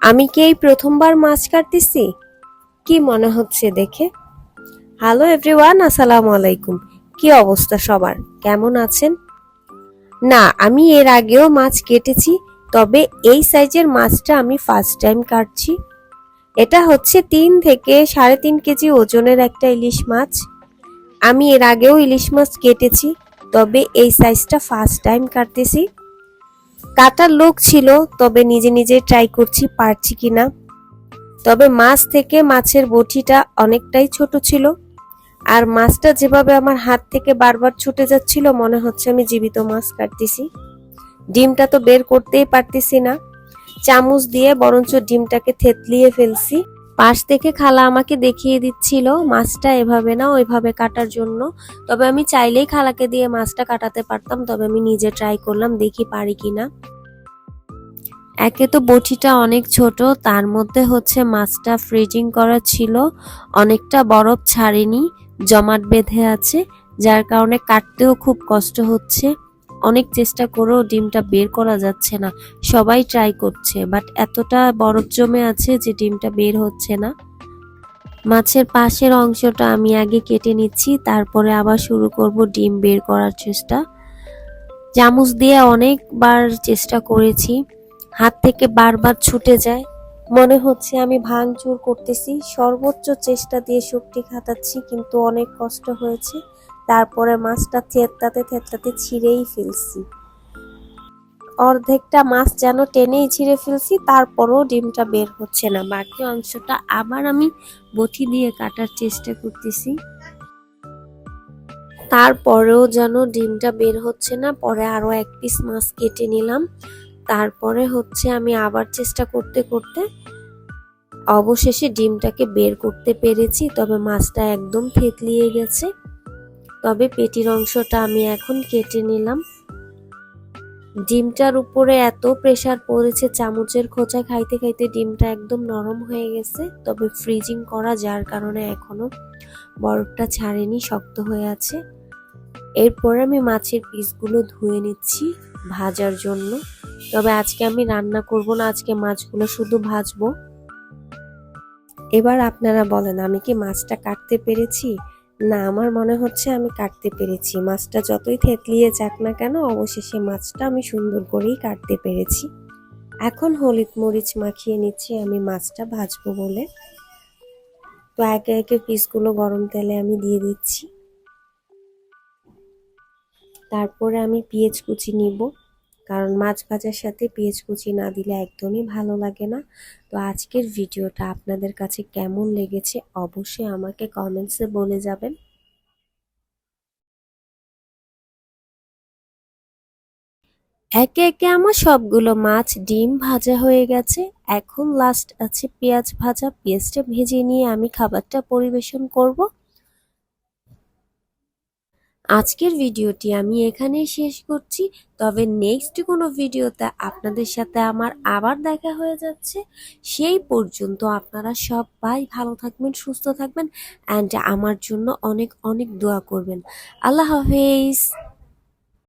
আমি কি এই প্রথমবার মাছ কাটতেছি? কি মনে হচ্ছে দেখে? হ্যালো এভরিওয়ান, আসসালামু আলাইকুম। কি অবস্থা সবার? কেমন আছেন? না, আমি এর আগেও মাছ কেটেছি, তবে এই সাইজের মাছটা আমি ফার্স্ট টাইম কাটছি। এটা হচ্ছে 3 থেকে 3.5 কেজি ওজনের একটা ইলিশ মাছ। আমি এর আগেও ইলিশ মাছ কেটেছি, তবে এই সাইজটা ফার্স্ট টাইম কাটতেছি। কাটার লোক ছিল, তবে নিজে নিজে ট্রাই করছি পারছি কিনা। তবে মাছ থেকে মাছের বটিটা অনেকটাই ছোট ছিল, আর মাছটা যেভাবে আমার হাত থেকে বারবার ছুটে যাচ্ছিল মনে হচ্ছে আমি জীবিত মাছ কাটতেছি। ডিমটা তো বের করতেই পারতেছি না, চামচ দিয়ে বরঞ্চ ডিমটাকে থেতলিয়ে ফেলছি। পাশ থেকে খালা আমাকে দেখিয়ে দিচ্ছিল মাছটা এভাবে না ওইভাবে কাটার জন্য। তবে আমি চাইলেই খালাকে দিয়ে মাছটা কাটাতে পারতাম, তবে আমি নিজে ট্রাই করলাম, দেখি পারি কিনা। একে তো বটিটা অনেক ছোট, তার মধ্যে হচ্ছে মাছটা ফ্রিজিং করা ছিল, অনেকটা বরফ ছাড়েনি, জমাট বেঁধে আছে, যার কারণে কাটতেও খুব কষ্ট হচ্ছে। অনেক চেষ্টা করেও ডিমটা বের করা যাচ্ছে না। সবাই ট্রাই করছে, বাট এতটা বরফ জমে আছে যে ডিমটা বের হচ্ছে না। মাছের পাশের অংশটা আমি আগে কেটে নিচ্ছি, তারপরে আবার শুরু করব ডিম বের করার চেষ্টা। চামচ দিয়ে অনেকবার চেষ্টা করেছি, হাত থেকে বারবার ছুটে যায়। মনে হচ্ছে আমি ভাঙচুর করতেছি, সর্বোচ্চ চেষ্টা দিয়ে শক্তি খাটাচ্ছি, কিন্তু অনেক কষ্ট হয়েছে। তারপরে মাছটা থেতলাতে থেতলাতে ছিঁড়েই ফেলছি। অর্ধেকটা মাছ যেন টেনেই ছিঁড়ে ফেলছি, তারপরও ডিমটা বের হচ্ছে না। বাকি অংশটা আবার আমি বটি দিয়ে কাটার চেষ্টা করতেছি, তারপরেও যেন ডিমটা বের হচ্ছে না। পরে আরো এক পিস মাছ কেটে নিলাম। তারপরে হচ্ছে আমি আবার চেষ্টা করতে করতে অবশেষে ডিমটাকে বের করতে পেরেছি, তবে মাছটা একদম থেতলিয়ে গেছে। তবে পেটির অংশটা আমি এখন কেটে নিলাম। ডিমটার উপরে এত প্রেসার পড়েছে, চামচের খোঁচা খাইতে খাইতে ডিমটা একদম নরম হয়ে গেছে। তবে ফ্রিজিং করা, যার কারণে এখনো বরফটা ছাড়েনি, শক্ত হয়ে আছে। এরপর আমি মাছের পিসগুলো ধুয়ে নিচ্ছি ভাজার জন্য। তবে আজকে আমি রান্না করব না, আজকে মাছগুলো শুধু ভাজবো। এবার আপনারা বলেন, আমি কি মাছটা কাটতে পেরেছি? না, আমার মনে হচ্ছে আমি কাটতে পেরেছি। মাছটা যতই থেতলিয়ে যাক না কেন, অবশেষে মাছটা আমি সুন্দর করেই কাটতে পেরেছি। এখন হলুদ মরিচ মাখিয়ে নিচ্ছি আমি মাছটা ভাজবো বলে। তো একে একে পিসগুলো গরম তেলে আমি দিয়ে দিচ্ছি। তারপরে আমি পেঁয়াজ কুচি নিব, কারণ মাছ ভাজার সাথে পেঁয়াজ কুচি না দিলে একদমই ভালো লাগে না। তো আজকের ভিডিওটা আপনাদের কাছে কেমন লেগেছে অবশ্যই আমাকে কমেন্টসে বলে যাবেন। একে একে আমার সবগুলো মাছ ডিম ভাজা হয়ে গেছে। এখন লাস্ট আছে পেঁয়াজ ভাজা। পেঁয়াজটা ভেজে নিয়ে আমি খাবারটা পরিবেশন করব। আজকের ভিডিওটি আমি এখানেই শেষ করছি। তবে নেক্সট কোনো ভিডিওতে আপনাদের সাথে আমার আবার দেখা হয়ে যাচ্ছে। সেই পর্যন্ত আপনারা সবাই ভালো থাকবেন, সুস্থ থাকবেন, অ্যান্ড আমার জন্য অনেক অনেক দোয়া করবেন। আল্লাহ হাফেজ।